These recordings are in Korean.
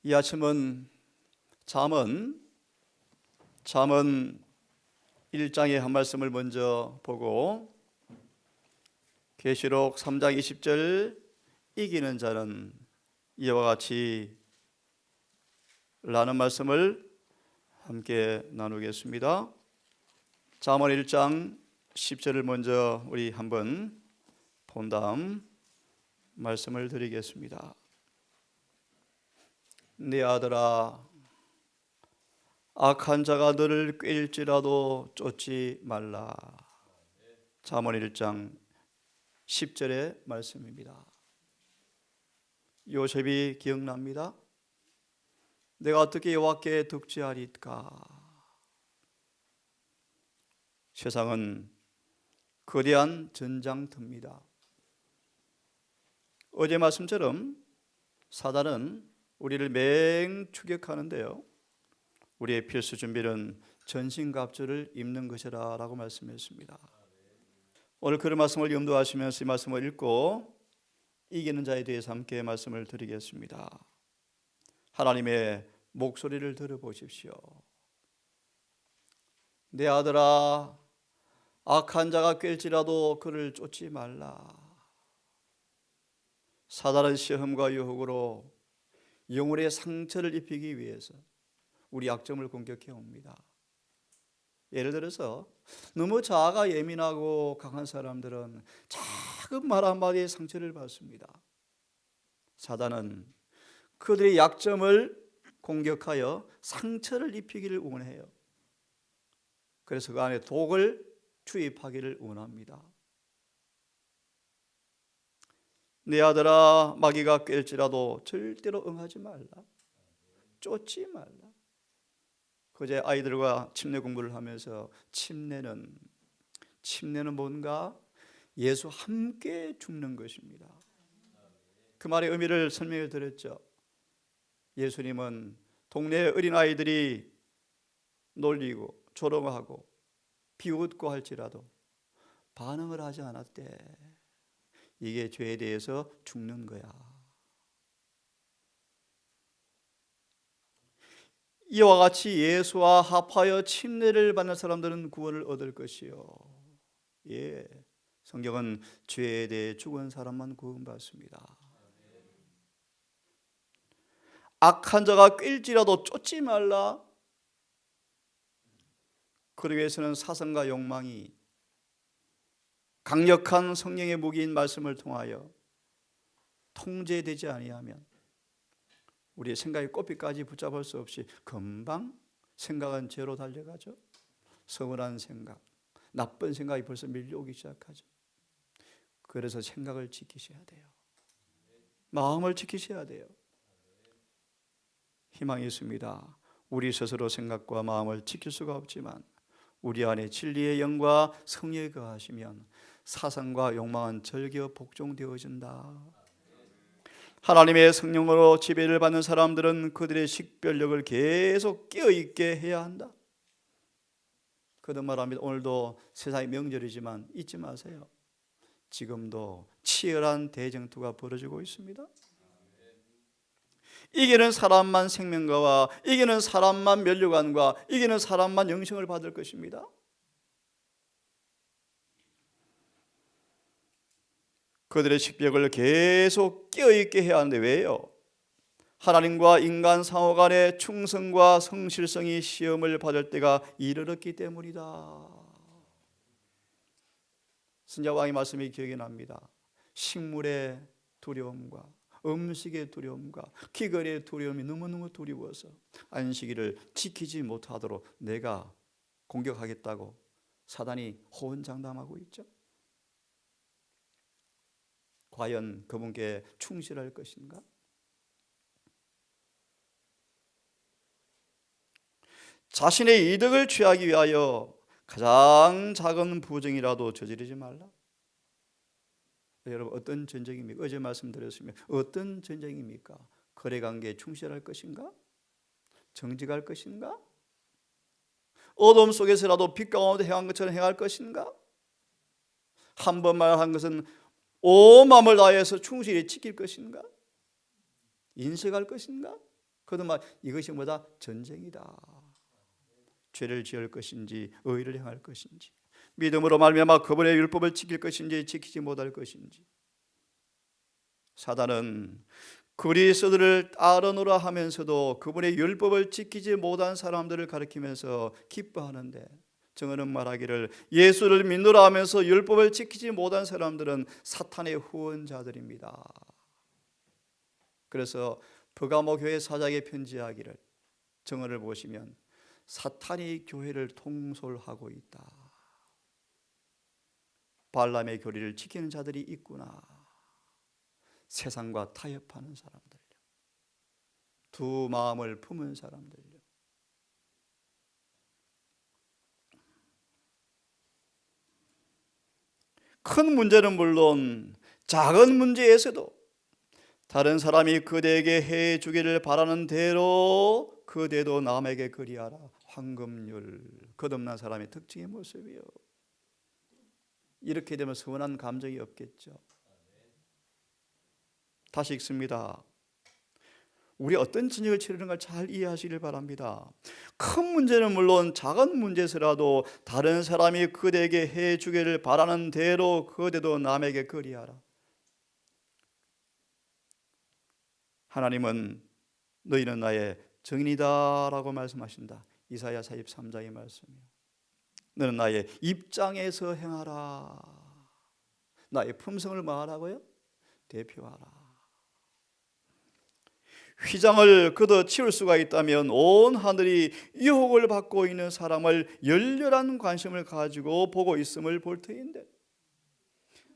이 아침은 잠언 1장의 한 말씀을 먼저 보고 계시록 3장 20절 이기는 자는 이와 같이 라는 말씀을 함께 나누겠습니다. 잠언 1장 10절을 먼저 우리 한번 본 다음 말씀을 드리겠습니다. 내 아들아, 악한 자가 너를 꾀일지라도 쫓지 말라. 잠언 1장 10절의 말씀입니다. 요셉이 기억납니다. 내가 어떻게 여호와께 득죄하리까? 세상은 거대한 전장터입니다. 어제 말씀처럼 사단은 우리를 맹추격하는데요, 우리의 필수 준비는 전신갑주를 입는 것이라 라고 말씀했습니다. 오늘 그런 말씀을 염두하시면서 이 말씀을 읽고 이기는 자에 대해서 함께 말씀을 드리겠습니다. 하나님의 목소리를 들어보십시오. 내 아들아, 악한 자가 꾀일지라도 그를 쫓지 말라. 사단은 시험과 유혹으로 영혼의 상처를 입히기 위해서 우리 약점을 공격해 옵니다. 예를 들어서 너무 자아가 예민하고 강한 사람들은 작은 말 한마디에 상처를 받습니다. 사단은 그들의 약점을 공격하여 상처를 입히기를 원해요. 그래서 그 안에 독을 투입하기를 원합니다. 내 아들아, 마귀가 꾀일지라도 절대로 응하지 말라. 쫓지 말라. 그제 아이들과 침례 공부를 하면서 침례는 뭔가 예수 함께 죽는 것입니다. 그 말의 의미를 설명해 드렸죠. 예수님은 동네 어린아이들이 놀리고 조롱하고 비웃고 할지라도 반응을 하지 않았대. 이게 죄에 대해서 죽는 거야. 이와 같이 예수와 합하여 침례를 받는 사람들은 구원을 얻을 것이요. 성경은 죄에 대해 죽은 사람만 구원받습니다. 악한 자가 꾀일지라도 쫓지 말라. 그러기 위해서는 사상과 욕망이 강력한 성령의 무기인 말씀을 통하여 통제되지 아니하면 우리의 생각이 꼬피까지 붙잡을 수 없이 금방 생각은 죄로 달려가죠. 서운한 생각, 나쁜 생각이 벌써 밀려오기 시작하죠. 그래서 생각을 지키셔야 돼요. 마음을 지키셔야 돼요. 희망이 있습니다. 우리 스스로 생각과 마음을 지킬 수가 없지만 우리 안에 진리의 영과 성령이 거하시면 사상과 욕망은 절겨 복종되어진다. 하나님의 성령으로 지배를 받는 사람들은 그들의 식별력을 계속 깨어있게 해야 한다. 그런 말합니다. 오늘도 세상의 명절이지만 잊지 마세요. 지금도 치열한 대쟁투가 벌어지고 있습니다. 이기는 사람만 생명과와 이기는 사람만 면류관과 이기는 사람만 영생을 받을 것입니다. 그들의 식벽을 계속 깨어있게 해야 하는데 왜요? 하나님과 인간 상호 간의 충성과 성실성이 시험을 받을 때가 이르렀기 때문이다. 선지자왕의 말씀이 기억이 납니다. 식물의 두려움과 음식의 두려움과 기근의 두려움이 너무너무 두려워서 안식일을 지키지 못하도록 내가 공격하겠다고 사단이 호언장담하고 있죠. 과연 그분께 충실할 것인가? 자신의 이득을 취하기 위하여 가장 작은 부정이라도 저지르지 말라. 여러분, 어떤 전쟁입니까? 어제 말씀드렸으면 어떤 전쟁입니까? 거래관계에 충실할 것인가? 정직할 것인가? 어둠 속에서라도 빛 가운데 행한 것처럼 행할 것인가? 한 번 말한 것은 온 마음을 다해서 충실히 지킬 것인가? 인색할 것인가? 그도 이것이 뭐다? 전쟁이다. 죄를 지을 것인지 의를 행할 것인지, 믿음으로 말미암아 그분의 율법을 지킬 것인지 지키지 못할 것인지. 사단은 그리스도를 따르노라 하면서도 그분의 율법을 지키지 못한 사람들을 가리키면서 기뻐하는데, 증언은 말하기를 예수를 믿노라 하면서 율법을 지키지 못한 사람들은 사탄의 후원자들입니다. 그래서 버가모 교회 사장에 편지하기를, 증언을 보시면 사탄이 교회를 통솔하고 있다. 발람의 교리를 지키는 자들이 있구나. 세상과 타협하는 사람들, 두 마음을 품은 사람들. 큰 문제는 물론 작은 문제에서도 다른 사람이 그대에게 해 주기를 바라는 대로 그대도 남에게 그리하라. 황금률, 거듭난 사람의 특징의 모습이요. 이렇게 되면 서운한 감정이 없겠죠. 다시 읽습니다. 우리 어떤 전쟁을 치르는가 잘 이해하시길 바랍니다. 큰 문제는 물론 작은 문제서라도 다른 사람이 그대에게 해주기를 바라는 대로 그대도 남에게 그리하라. 하나님은 너희는 나의 증인이다 라고 말씀하신다. 이사야 43장의 말씀이요. 너는 나의 입장에서 행하라. 나의 품성을 뭐하라고요? 대표하라. 휘장을 걷어 치울 수가 있다면 온 하늘이 유혹을 받고 있는 사람을 열렬한 관심을 가지고 보고 있음을 볼 터인데,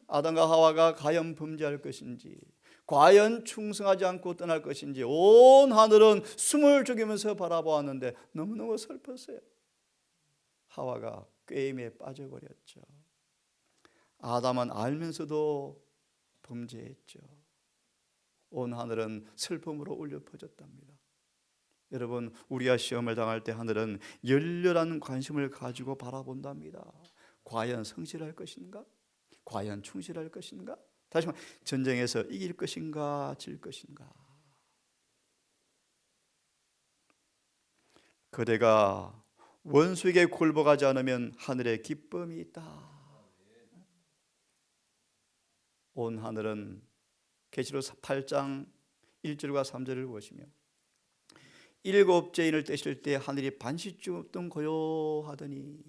아담과 하와가 과연 범죄할 것인지, 과연 충성하지 않고 떠날 것인지 온 하늘은 숨을 죽이면서 바라보았는데 너무너무 슬펐어요. 하와가 꾀임에 빠져버렸죠. 아담은 알면서도 범죄했죠. 온 하늘은 슬픔으로 울려 퍼졌답니다. 여러분, 우리가 시험을 당할 때 하늘은 열렬한 관심을 가지고 바라본답니다. 과연 성실할 것인가? 과연 충실할 것인가? 다시 말해, 전쟁에서 이길 것인가 질 것인가? 그대가 원수에게 굴복하지 않으면 하늘에 기쁨이 있다. 온 하늘은 계시록 8장 1절과 3절을 보시면, 일곱 죄인을 떼실 때 하늘이 반시쯤 고요하더니,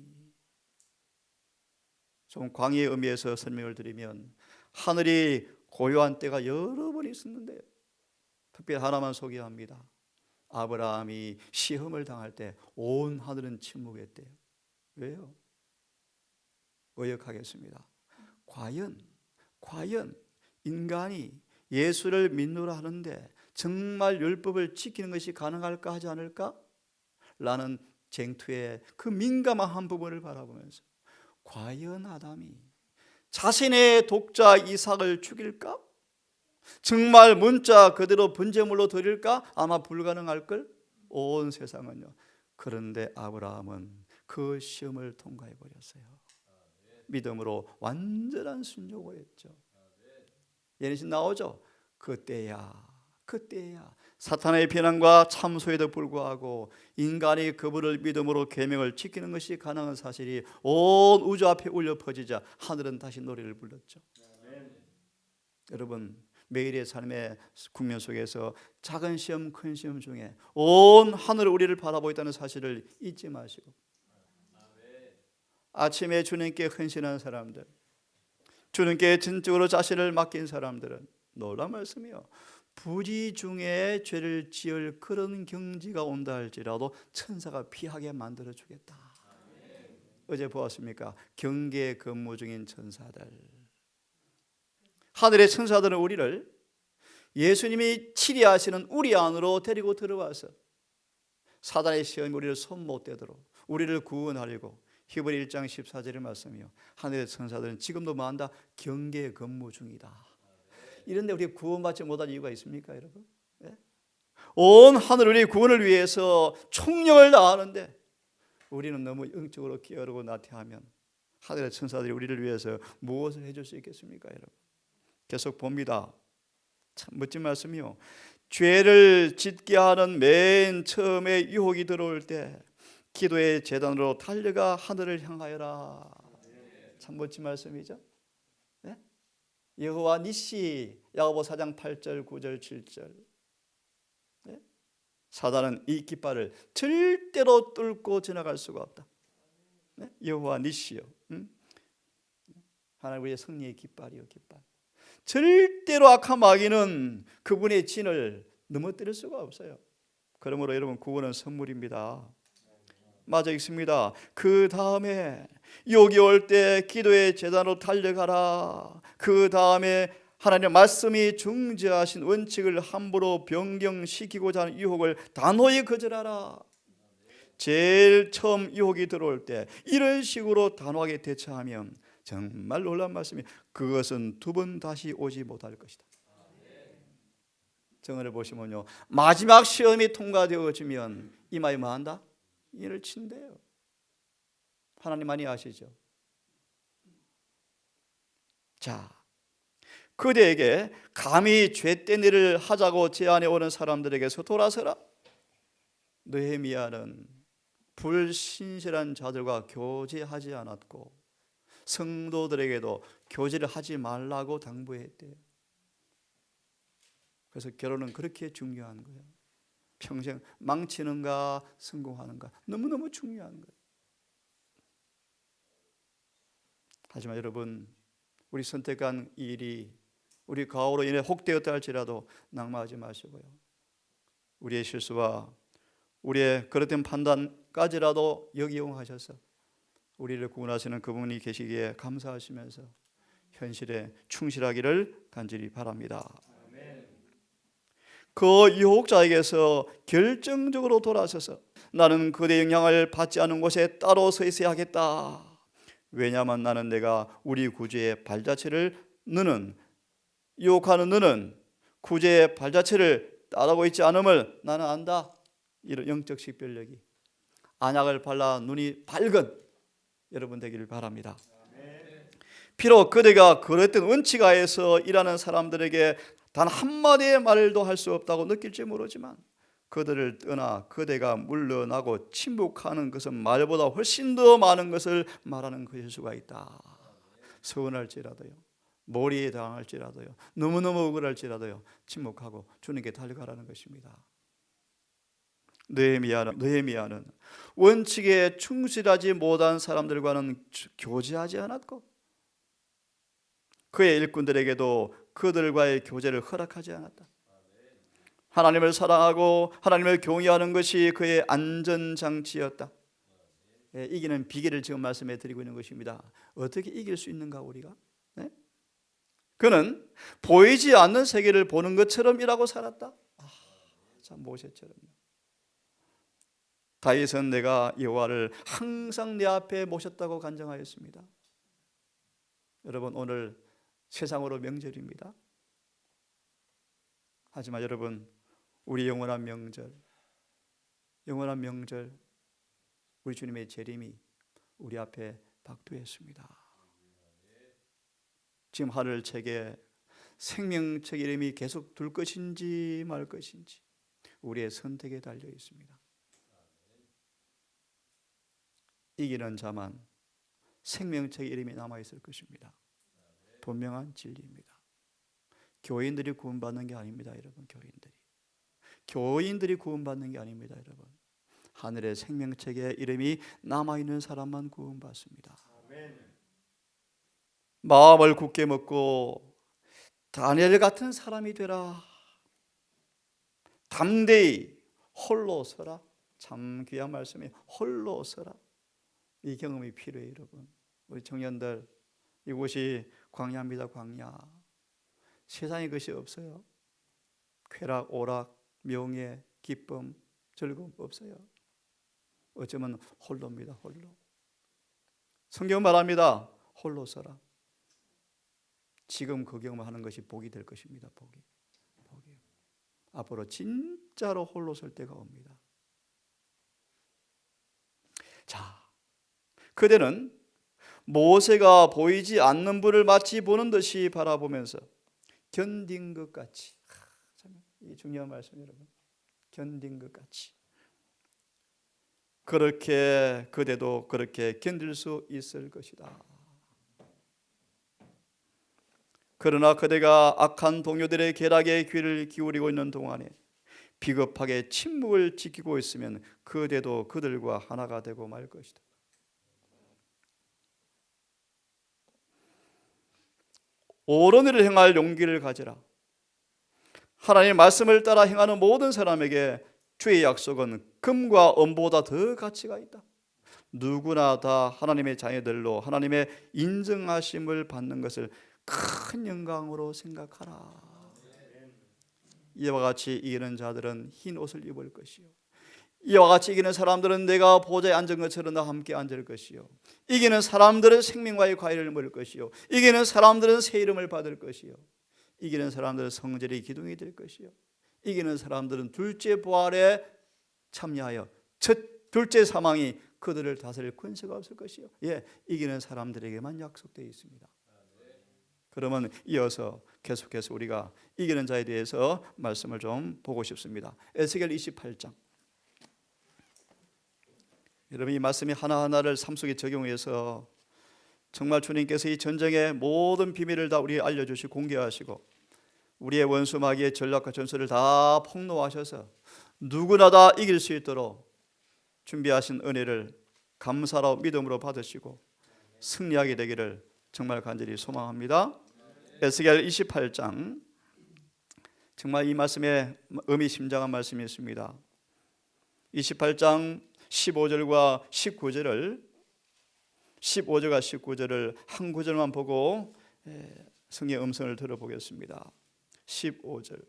좀 광의의 의미에서 설명을 드리면 하늘이 고요한 때가 여러 번 있었는데요, 특별히 하나만 소개합니다. 아브라함이 시험을 당할 때 온 하늘은 침묵했대요. 왜요? 의역하겠습니다. 과연 인간이 예수를 믿노라 하는데 정말 율법을 지키는 것이 가능할까 하지 않을까? 라는 쟁투의 그 민감한 부분을 바라보면서, 과연 아담이 자신의 독자 이삭을 죽일까? 정말 문자 그대로 번제물로 드릴까? 아마 불가능할걸? 온 세상은요. 그런데 아브라함은 그 시험을 통과해 버렸어요. 믿음으로 완전한 순종을 했죠. 예언신 나오죠. 그때야 사탄의 비난과 참소에도 불구하고 인간이 그분을 믿음으로 계명을 지키는 것이 가능한 사실이 온 우주 앞에 울려 퍼지자 하늘은 다시 노래를 불렀죠. 여러분, 매일의 삶의 국면 속에서 작은 시험 큰 시험 중에 온 하늘 우리를 바라보고 있다는 사실을 잊지 마시고, 아침에 주님께 헌신한 사람들, 주님께 진정으로 자신을 맡긴 사람들은 놀라운 말씀이요, 부지 중에 죄를 지을 그런 경지가 온다 할지라도 천사가 피하게 만들어 주겠다. 어제 보았습니까? 경계에 근무 중인 천사들, 하늘의 천사들은 우리를 예수님이 치리하시는 우리 안으로 데리고 들어와서 사단의 시험이 우리를 손 못 대도록 우리를 구원하려고, 히브리 1장 14절의 말씀이요, 하늘의 천사들은 지금도 뭐한다? 경계에 근무 중이다. 이런데 우리가 구원받지 못한 이유가 있습니까, 여러분? 네? 온 하늘 우리 구원을 위해서 총력을 다하는데 우리는 너무 영적으로 게으르고 나태하면 하늘의 천사들이 우리를 위해서 무엇을 해줄 수 있겠습니까, 여러분? 계속 봅니다. 참 멋진 말씀이요. 죄를 짓게 하는 맨 처음에 유혹이 들어올 때 기도의 제단으로 달려가 하늘을 향하여라. 참 멋진 말씀이죠. 네? 여호와 니시, 야고보 4장 8절 9절 7절. 네? 사단은 이 깃발을 절대로 뚫고 지나갈 수가 없다. 네? 여호와 니시요, 하나님 우리의 승리의 깃발이요, 깃발. 절대로 악한 마귀는 그분의 진을 넘어뜨릴 수가 없어요. 그러므로 여러분, 구원은 선물입니다. 맞아 있습니다. 그 다음에 유혹이 올 때 기도의 제단으로 달려가라. 그 다음에 하나님의 말씀이 중재하신 원칙을 함부로 변경시키고자 하는 유혹을 단호히 거절하라. 제일 처음 유혹이 들어올 때 이런 식으로 단호하게 대처하면 정말 놀라운 말씀이, 그것은 두 번 다시 오지 못할 것이다. 정언을 보시면요, 마지막 시험이 통과되어지면 이마에 뭐 한다? 이를 친대요. 하나님 많이 아시죠? 자, 그대에게 감히 죄된 일을 하자고 제안해 오는 사람들에게서 돌아서라. 느헤미야는 불신실한 자들과 교제하지 않았고 성도들에게도 교제를 하지 말라고 당부했대요. 그래서 결혼은 그렇게 중요한 거예요. 평생 망치는가 성공하는가 너무너무 중요한 거예요. 하지만 여러분, 우리 선택한 이 일이 우리 가오로 인해 혹되었다 할지라도 낙마하지 마시고요, 우리의 실수와 우리의 그릇된 판단까지라도 역이용하셔서 우리를 구원하시는 그분이 계시기에 감사하시면서 현실에 충실하기를 간절히 바랍니다. 그 유혹자에게서 결정적으로 돌아서서 나는 그대 영향을 받지 않은 곳에 따로 서 있어야 하겠다. 왜냐하면 나는 내가 우리 구주의 발자취를, 너는 유혹하는 너는 구주의 발자취를 따르고 있지 않음을 나는 안다. 이런 영적 식별력이, 안약을 발라 눈이 밝은 여러분 되기를 바랍니다. 비록 그대가 그랬던 원칙하에서 일하는 사람들에게 단 한마디의 말도 할 수 없다고 느낄지 모르지만 그들을 떠나 그대가 물러나고 침묵하는 것은 말보다 훨씬 더 많은 것을 말하는 것일 수가 있다. 서운할지라도요, 머리에 당할지라도요, 너무너무 억울할지라도요, 침묵하고 주님께 달려가라는 것입니다. 느헤미야는 원칙에 충실하지 못한 사람들과는 교제하지 않았고 그의 일꾼들에게도 그들과의 교제를 허락하지 않았다. 하나님을 사랑하고 하나님을 경외하는 것이 그의 안전장치였다. 이기는 비결을 지금 말씀해 드리고 있는 것입니다. 어떻게 이길 수 있는가 우리가? 네? 그는 보이지 않는 세계를 보는 것처럼 일하고 살았다. 참 모세처럼요. 다윗은 내가 여호와를 항상 내 앞에 모셨다고 간증하였습니다. 여러분, 오늘 세상으로 명절입니다. 하지만 여러분, 우리 영원한 명절, 우리 주님의 재림이 우리 앞에 박두했습니다. 지금 하늘책에 생명책 이름이 계속 둘 것인지 말 것인지 우리의 선택에 달려 있습니다. 이기는 자만 생명책 이름이 남아있을 것입니다. 분명한 진리입니다. 교인들이 구원받는 게 아닙니다. 여러분, 교인들이 구원받는 게 아닙니다. 여러분, 하늘의 생명책에 이름이 남아있는 사람만 구원받습니다. 마음을 굳게 먹고 다니엘 같은 사람이 되라. 담대히 홀로 서라. 참 귀한 말씀이에요. 홀로 서라. 이 경험이 필요해요. 여러분, 우리 청년들, 이곳이 광야입니다. 광야. 세상에 것이 없어요. 쾌락, 오락, 명예, 기쁨, 즐거움 없어요. 어쩌면 홀로입니다. 홀로. 성경은 말합니다. 홀로 서라. 지금 그 경험을 하는 것이 복이 될 것입니다. 복이. 앞으로 진짜로 홀로 설 때가 옵니다. 자, 그대는 모세가 보이지 않는 분을 마치 보는 듯이 바라보면서 견딘 것 같이, 이 중요한 말씀 여러분. 견딘 것 같이. 그렇게 그대도 그렇게 견딜 수 있을 것이다. 그러나 그대가 악한 동료들의 계략에 귀를 기울이고 있는 동안에 비겁하게 침묵을 지키고 있으면 그대도 그들과 하나가 되고 말 것이다. 옳은 일을 행할 용기를 가지라. 하나님의 말씀을 따라 행하는 모든 사람에게 주의 약속은 금과 은보다 더 가치가 있다. 누구나 다 하나님의 자녀들로 하나님의 인정하심을 받는 것을 큰 영광으로 생각하라. 이와 같이 이기는 자들은 흰 옷을 입을 것이요, 이와 같이 이기는 사람들은 내가 보좌에 앉은 것처럼 나와 함께 앉을 것이요, 이기는 사람들은 생명과의 과일을 먹을 것이요, 이기는 사람들은 새 이름을 받을 것이요, 이기는 사람들은 성전의 기둥이 될 것이요, 이기는 사람들은 둘째 부활에 참여하여 둘째 사망이 그들을 다스릴 권세가 없을 것이요. 이기는 사람들에게만 약속되어 있습니다. 그러면 이어서 계속해서 우리가 이기는 자에 대해서 말씀을 좀 보고 싶습니다. 에스겔 28장. 여러분, 이 말씀이 하나하나를 삶 속에 적용해서 정말 주님께서 이 전쟁의 모든 비밀을 다 우리에게 알려주시고 공개하시고 우리의 원수 마귀의 전략과 전술을 다 폭로하셔서 누구나 다 이길 수 있도록 준비하신 은혜를 감사로 믿음으로 받으시고 승리하게 되기를 정말 간절히 소망합니다. 에스겔 28장, 정말 이 말씀에 의미심장한 말씀이 있습니다. 28장 15절과 19절을 한 구절만 보고 성의 음성을 들어보겠습니다. 15절.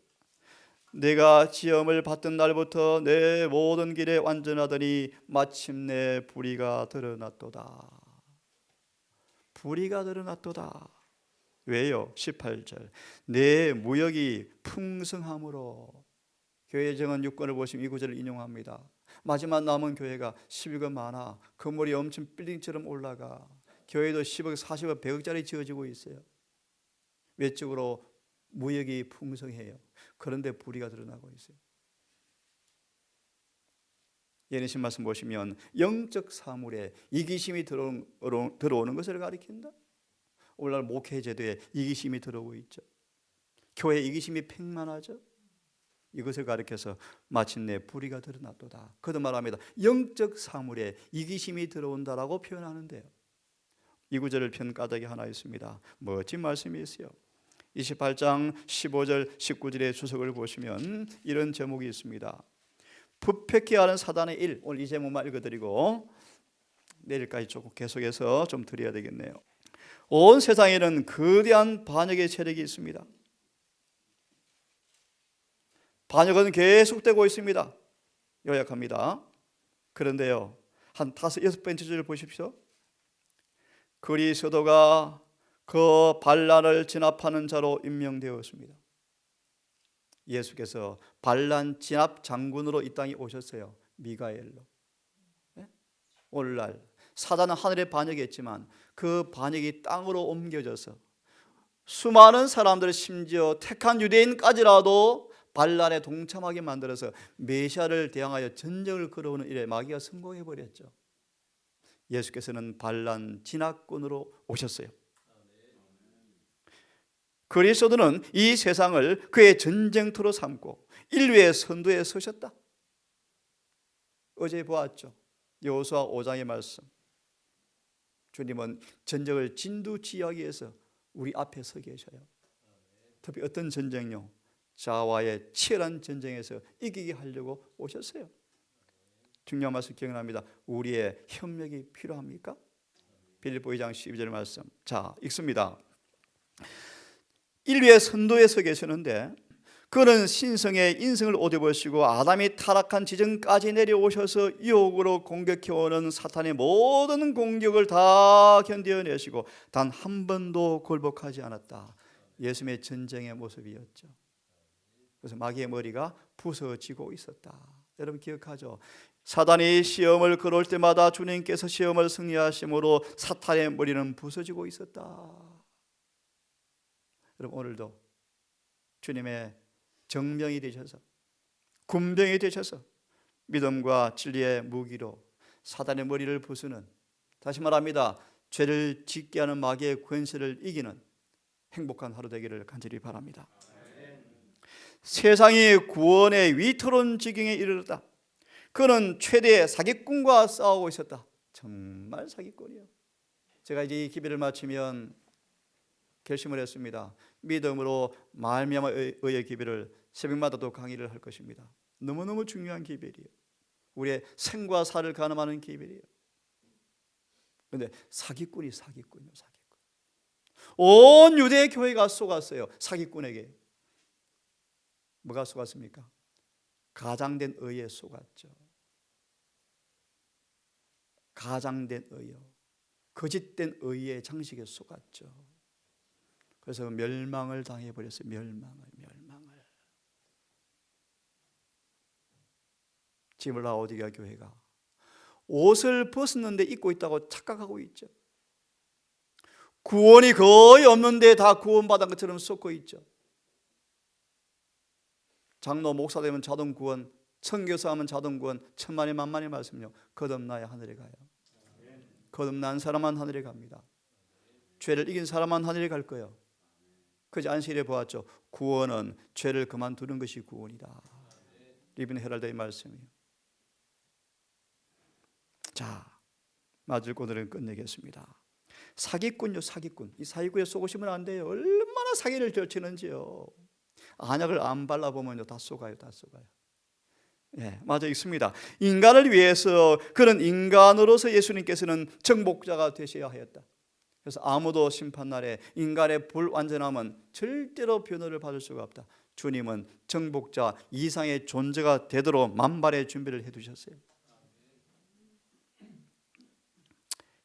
내가 지엄을 받던 날부터 내 모든 길에 완전하더니 마침내 불의가 드러났도다. 불의가 드러났도다. 왜요? 18절. 내 무역이 풍성함으로. 교회 정원 6권을 보시면 이 구절을 인용합니다. 마지막 남은 교회가 10억 많아. 건물이 엄청 빌딩처럼 올라가. 교회도 10억, 40억, 100억짜리 지어지고 있어요. 외적으로 무역이 풍성해요. 그런데 불의가 드러나고 있어요. 예레미야 말씀 보시면 영적 사물에 이기심이 들어오는 것을 가리킨다. 오늘날 목회 제도에 이기심이 들어오고 있죠. 교회 이기심이 팽만하죠. 이것을 가리켜서 마침내 불의가 드러났도다. 그도 말합니다. 영적 사물에 이기심이 들어온다라고 표현하는데요. 이 구절을 편 까닭이 하나 있습니다. 멋진 말씀이 있어요. 28장 15절 19절의 주석을 보시면 이런 제목이 있습니다. 부패케 하는 사단의 일. 오늘 이 제목만 읽어드리고 내일까지 조금 계속해서 좀 드려야 되겠네요. 온 세상에는 거대한 반역의 세력이 있습니다. 반역은 계속되고 있습니다. 요약합니다. 그런데요, 한 5, 6번째 줄을 보십시오. 그리스도가 그 반란을 진압하는 자로 임명되었습니다. 예수께서 반란 진압 장군으로 이 땅에 오셨어요. 미가엘로. 오늘날 사단은 하늘에 반역했지만 그 반역이 땅으로 옮겨져서 수많은 사람들, 심지어 택한 유대인까지라도 반란에 동참하게 만들어서 메시아를 대항하여 전쟁을 걸어오는 일에 마귀가 성공해버렸죠. 예수께서는 반란 진압군으로 오셨어요. 그리스도는 이 세상을 그의 전쟁터로 삼고 인류의 선두에 서셨다. 어제 보았죠. 여호수아 5장의 말씀. 주님은 전쟁을 진두지휘하기 위해서 우리 앞에 서 계셔요. 특히 어떤 전쟁요? 자와의 치열한 전쟁에서 이기게 하려고 오셨어요. 중요한 말씀 기억납니다. 우리의 협력이 필요합니까? 빌립보 2장 12절 말씀. 자, 읽습니다. 인류의 선두에 서 계시는데 그는 신성의 인성을 옷 입으시고 아담이 타락한 지점까지 내려오셔서 유혹으로 공격해오는 사탄의 모든 공격을 다 견뎌내시고 단 한 번도 굴복하지 않았다. 예수님의 전쟁의 모습이었죠. 그래서 마귀의 머리가 부서지고 있었다. 여러분 기억하죠? 사단이 시험을 걸어올 때마다 주님께서 시험을 승리하심으로 사탄의 머리는 부서지고 있었다. 여러분 오늘도 주님의 정병이 되셔서, 군병이 되셔서 믿음과 진리의 무기로 사단의 머리를 부수는, 다시 말합니다, 죄를 짓게 하는 마귀의 권세를 이기는 행복한 하루 되기를 간절히 바랍니다. 세상이 구원의 위태로운 지경에 이르렀다. 그는 최대의 사기꾼과 싸우고 있었다. 정말 사기꾼이요. 제가 이제 이 기회를 마치면 결심을 했습니다. 믿음으로 말미암아 의의 기회를 새벽마다도 강의를 할 것입니다. 너무너무 중요한 기회이에요. 우리의 생과 사를 가늠하는 기회이에요. 그런데 사기꾼이요, 사기꾼. 온 유대 교회가 속았어요. 사기꾼에게. 뭐가 속았습니까? 가장된 의에 속았죠. 가장된 의요, 거짓된 의의 장식에 속았죠. 그래서 멸망을 당해버렸어요. 멸망을. 지금 라오디게아 교회가 옷을 벗었는데 입고 있다고 착각하고 있죠. 구원이 거의 없는데 다 구원받은 것처럼 쏟고 있죠. 장로 목사 되면 자동 구원, 선교사 하면 자동 구원, 천만의 만만의 말씀요. 거듭나야 하늘에 가요. 거듭난 사람만 하늘에 갑니다. 죄를 이긴 사람만 하늘에 갈 거예요. 그저 안식일에 보았죠. 구원은 죄를 그만두는 것이 구원이다. 리븐 헤럴드의 말씀이에요. 자, 마지막 오늘은 끝내겠습니다. 사기꾼요, 사기꾼. 이 사기꾼에 속으시면 안 돼요. 얼마나 사기를 저지르는지요. 안약을 안 발라보면요, 다 속아요. 예, 맞아 있습니다. 인간을 위해서, 그런 인간으로서 예수님께서는 정복자가 되셔야 하였다. 그래서 아무도 심판날에 인간의 불완전함은 절대로 변호를 받을 수가 없다. 주님은 정복자 이상의 존재가 되도록 만발의 준비를 해두셨어요.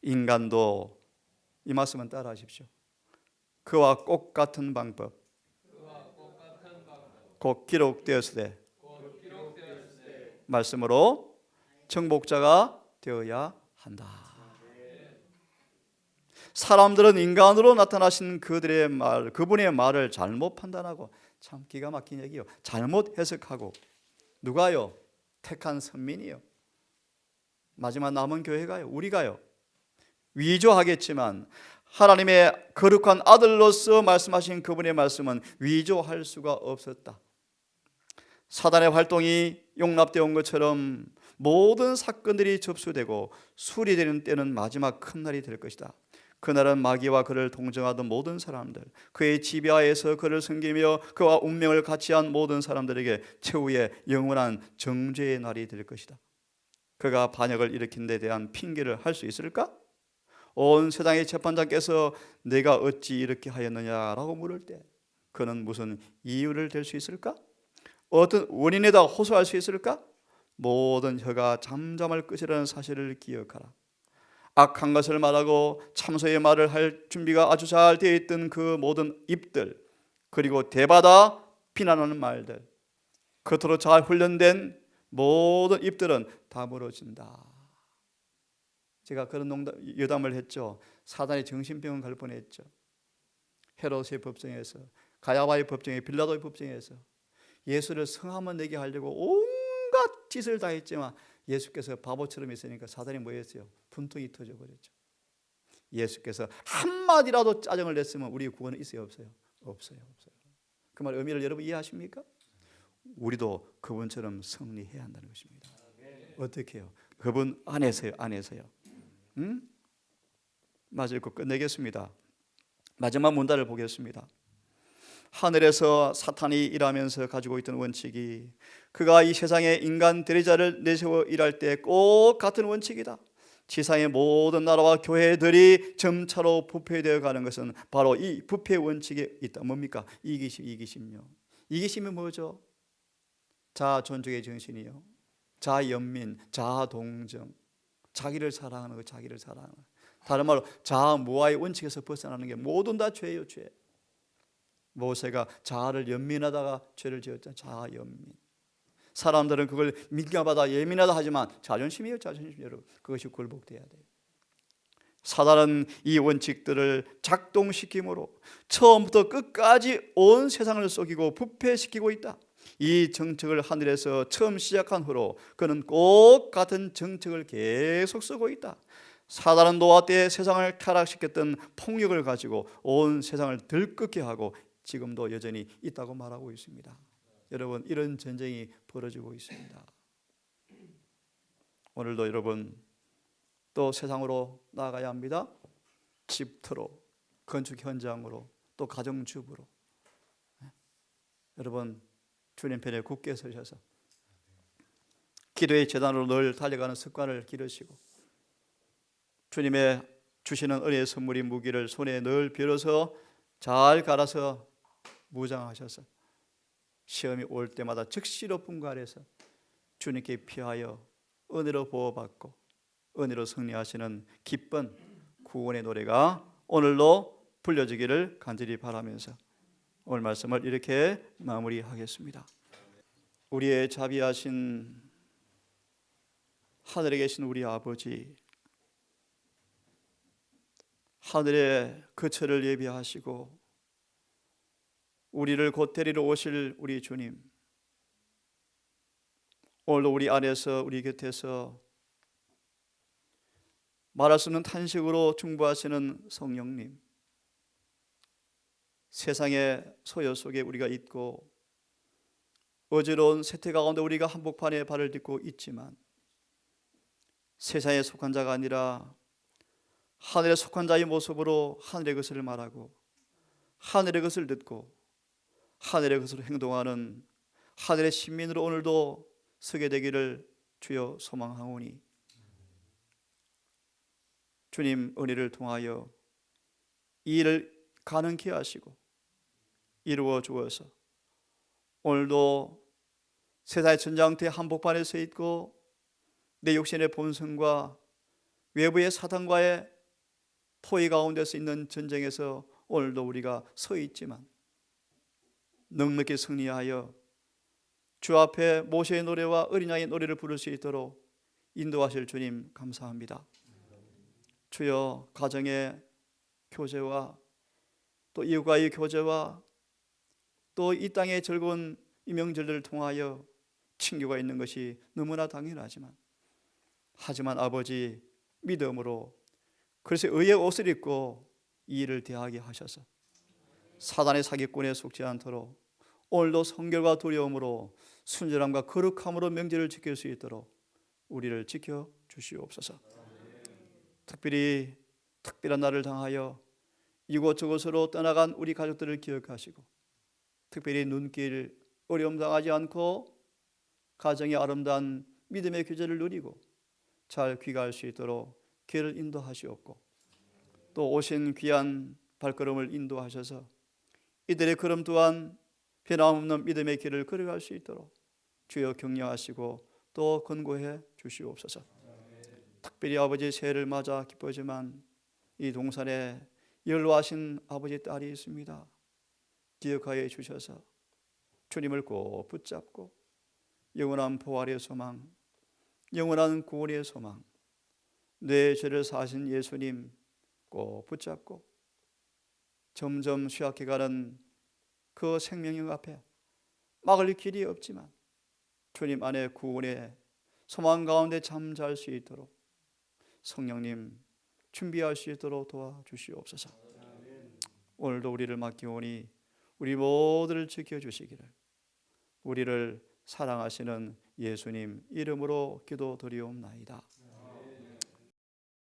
인간도, 이 말씀은 따라 하십시오. 그와 꼭 같은 방법 곧 기록되었으되 말씀으로 정복자가 되어야 한다. 사람들은 인간으로 나타나신 그분의 말을 잘못 판단하고, 참 기가 막힌 얘기요, 잘못 해석하고, 누가요? 택한 선민이요, 마지막 남은 교회가요, 우리가요, 위조하겠지만 하나님의 거룩한 아들로서 말씀하신 그분의 말씀은 위조할 수가 없었다. 사단의 활동이 용납되어 온 것처럼 모든 사건들이 접수되고 수리되는 때는 마지막 큰 날이 될 것이다. 그날은 마귀와 그를 동정하던 모든 사람들, 그의 지배하에서 그를 섬기며 그와 운명을 같이 한 모든 사람들에게 최후의 영원한 정죄의 날이 될 것이다. 그가 반역을 일으킨 데 대한 핑계를 할 수 있을까? 온 세상의 재판장께서 내가 어찌 이렇게 하였느냐라고 물을 때 그는 무슨 이유를 댈 수 있을까? 어떤 원인에다 호소할 수 있을까? 모든 혀가 잠잠할 것이라는 사실을 기억하라. 악한 것을 말하고 참소의 말을 할 준비가 아주 잘 되어 있던 그 모든 입들, 그리고 대받아 비난하는 말들, 겉으로 잘 훈련된 모든 입들은 다 멀어진다. 제가 그런 여담을 했죠. 사단이 정신병원 갈 뻔했죠. 헤롯의 법정에서, 가야바의 법정에, 빌라도의 법정에서 예수를 성함을 내게 하려고 온갖 짓을 다 했지만 예수께서 바보처럼 있으니까 사단이 뭐 했어요? 분통이 터져버렸죠. 예수께서 한마디라도 짜증을 냈으면 우리 구원은 있어요, 없어요? 없어요. 그 말 의미를 여러분 이해하십니까? 우리도 그분처럼 승리해야 한다는 것입니다. 어떻게 해요? 그분 안에서요. 마저 읽고 끝내겠습니다. 마지막 문단을 보겠습니다. 하늘에서 사탄이 일하면서 가지고 있던 원칙이, 그가 이 세상에 인간 대리자를 내세워 일할 때 꼭 같은 원칙이다. 지상의 모든 나라와 교회들이 점차로 부패되어 가는 것은 바로 이 부패 원칙에 있다. 뭡니까? 이기심요. 이기심이 뭐죠? 자존적의 정신이요, 자연민, 자동정, 자기를 사랑하는 거, 자기를 사랑하는 거. 다른 말로 자무아의 원칙에서 벗어나는 게 모든 다 죄예요, 죄. 모세가 자아를 연민하다가 죄를 지었잖아요. 자연민. 사람들은 그걸 민감하다, 예민하다 하지만 자존심이에요, 자존심. 여러분, 그것이 굴복돼야 돼요. 사단은 이 원칙들을 작동시킴으로 처음부터 끝까지 온 세상을 속이고 부패시키고 있다. 이 정책을 하늘에서 처음 시작한 후로 그는 꼭 같은 정책을 계속 쓰고 있다. 사단은 노아 때 세상을 타락시켰던 폭력을 가지고 온 세상을 들끓게 하고 지금도 여전히 있다고 말하고 있습니다. 여러분, 이런 전쟁이 벌어지고 있습니다. 오늘도 여러분 또 세상으로 나아가야 합니다. 집터로, 건축 현장으로, 또 가정주부로. 여러분, 주님 편에 굳게 서셔서 기도의 재단으로 늘 달려가는 습관을 기르시고, 주님의 주시는 은혜의 선물인 무기를 손에 늘 빌어서 잘 갈아서 무장하셔서 시험이 올 때마다 즉시로 분갈해서 주님께 피하여 은혜로 보호받고 은혜로 승리하시는 기쁜 구원의 노래가 오늘도 불려지기를 간절히 바라면서 오늘 말씀을 이렇게 마무리하겠습니다. 우리의 자비하신 하늘에 계신 우리 아버지, 하늘의 거처를 예비하시고 우리를 곧 데리러 오실 우리 주님, 오늘도 우리 안에서 우리 곁에서 말할 수 없는 탄식으로 중보하시는 성령님, 세상의 소요 속에 우리가 있고 어지러운 세태 가운데 우리가 한복판에 발을 딛고 있지만 세상에 속한 자가 아니라 하늘에 속한 자의 모습으로 하늘의 것을 말하고 하늘의 것을 듣고 하늘의 것으로 행동하는 하늘의 신민으로 오늘도 서게 되기를 주여 소망하오니 주님 은혜를 통하여 이 일을 가능케 하시고 이루어 주어서 오늘도 세상의 전장터에 한복판에 서 있고 내 육신의 본성과 외부의 사탄과의 포위 가운데서 있는 전쟁에서 오늘도 우리가 서 있지만 넉넉히 승리하여 주 앞에 모세의 노래와 어린 양의 노래를 부를 수 있도록 인도하실 주님 감사합니다. 주여, 가정의 교제와 또 이웃과의 교제와 또 이 땅의 즐거운 이 명절들을 통하여 친교가 있는 것이 너무나 당연하지만 하지만 아버지, 믿음으로 그래서 의의 옷을 입고 이 일을 대하게 하셔서 사단의 사기꾼에 속지 않도록 오늘도 성결과 두려움으로 순전함과 거룩함으로 명절을 지킬 수 있도록 우리를 지켜 주시옵소서. 특별히 특별한 날을 당하여 이곳저곳으로 떠나간 우리 가족들을 기억하시고 특별히 눈길 어려움 당하지 않고 가정의 아름다운 믿음의 규제를 누리고 잘 귀가할 수 있도록 길을 인도하시옵고 또 오신 귀한 발걸음을 인도하셔서 이들의 걸음 또한 변함없는 믿음의 길을 걸어갈 수 있도록 주여 격려하시고 또 권고해 주시옵소서. 특별히 아버지 새해를 맞아 기쁘지만 이 동산에 연로하신 아버지 딸이 있습니다. 기억하여 주셔서 주님을 꼭 붙잡고 영원한 부활의 소망, 영원한 구원의 소망, 내 죄를 사신 예수님 꼭 붙잡고 점점 쇠약해가는 그 생명력 앞에 막을 길이 없지만 주님 안에 구원의 소망 가운데 잠잘 수 있도록 성령님 준비할 수 있도록 도와주시옵소서. 오늘도 우리를 맡기오니 우리 모두를 지켜주시기를 우리를 사랑하시는 예수님 이름으로 기도드리옵나이다.